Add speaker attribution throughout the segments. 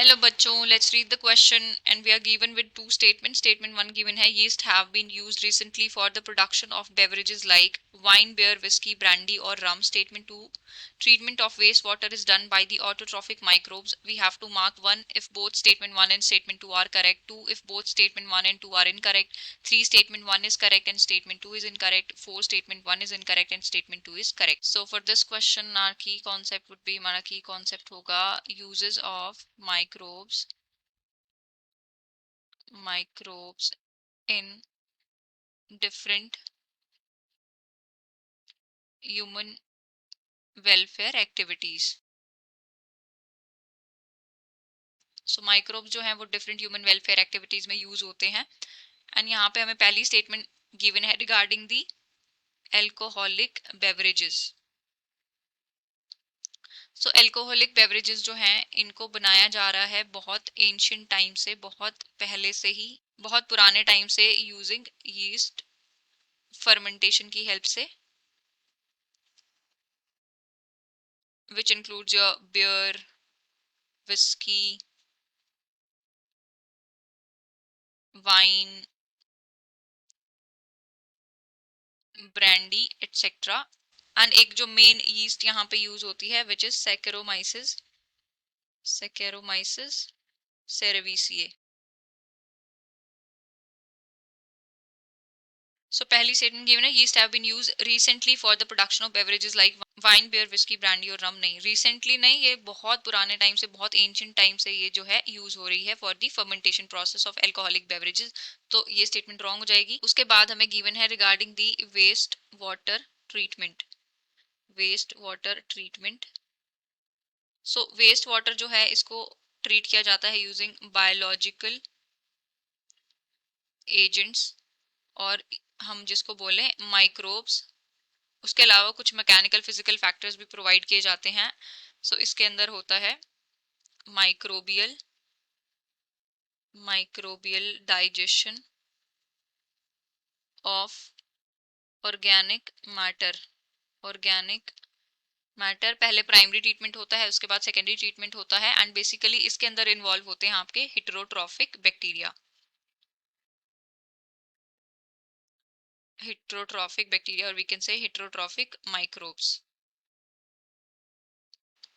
Speaker 1: Hello बच्चों, let's read the question and we are given with two statements. Statement one given है yeast have been used recently for the production of beverages like wine, beer, whiskey, brandy or rum. Statement two, treatment of wastewater is done by the autotrophic microbes. We have to mark 1 if both statement 1 and statement 2 are correct, 2 if both statement 1 and 2 are incorrect, 3 statement 1 is correct and statement 2 is incorrect, 4 statement 1 is incorrect and statement 2 is correct. So for this question our key concept would be, हमारा key concept होगा uses of microbes in different human welfare activities. So microbe जो है वो different human welfare activities में use होते हैं. And यहाँ पे हमें पहली स्टेटमेंट गिवन है regarding the alcoholic beverages. So alcoholic beverages जो हैं इनको बनाया जा रहा है बहुत एंशियंट टाइम से, बहुत पहले से ही, बहुत पुराने टाइम से यूजिंग यीस्ट फर्मेंटेशन की हेल्प से, which includes your beer, whiskey, wine, brandy, etc. And एक जो मेन यीस्ट यहाँ पे यूज होती है which is Saccharomyces cerevisiae. So पहली स्टेटमेंट गिवन है yeast have been used recently for the production of beverages like wine, beer, whiskey, brandy और rum. नहीं, recently नहीं, ये बहुत पुराने टाइम से, बहुत ancient टाइम से ये जो है यूज हो रही है for the fermentation process of alcoholic beverages. तो ये स्टेटमेंट रॉन्ग हो जाएगी. उसके बाद हमें गिवन है regarding the waste water treatment. Waste water treatment. So waste water जो है इसको ट्रीट किया जाता है यूजिंग बायोलॉजिकल एजेंट्स और हम जिसको बोले माइक्रोब्स. उसके अलावा कुछ मैकेनिकल फिजिकल फैक्टर्स भी प्रोवाइड किए जाते हैं. सो इसके अंदर होता है microbial digestion of organic matter. पहले प्राइमरी ट्रीटमेंट होता है, उसके बाद सेकेंडरी ट्रीटमेंट होता है एंड बेसिकली इसके अंदर इन्वॉल्व होते हैं आपके हेटेरोट्रॉफिक बैक्टीरिया. और we can say heterotrophic microbes.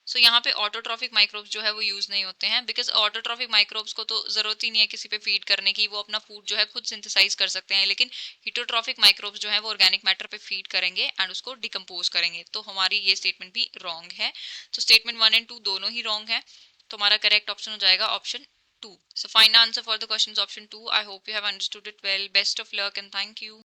Speaker 1: So यहाँ पे ऑटोट्रॉफिक माइक्रोब्स जो है वो यूज नहीं होते हैं बिकॉज ऑटोट्रॉफिक माइक्रोब्स को तो जरूरत ही नहीं है किसी पे फीड करने की, वो अपना फूड जो है खुद सिंथेसाइज कर सकते हैं. लेकिन हेटेरोट्रॉफिक माइक्रोब्स जो है वो ऑर्गेनिक मैटर पे फीड करेंगे एंड उसको डिकम्पोज करेंगे. तो हमारी ये स्टेटमेंट भी रॉन्ग है. तो स्टेटमेंट 1 एंड 2 दोनों ही रॉन्ग है. तो हमारा करेक्ट ऑप्शन हो जाएगा option 2. So final answer for the questions option 2. I hope you have understood it well. Best of luck and thank you.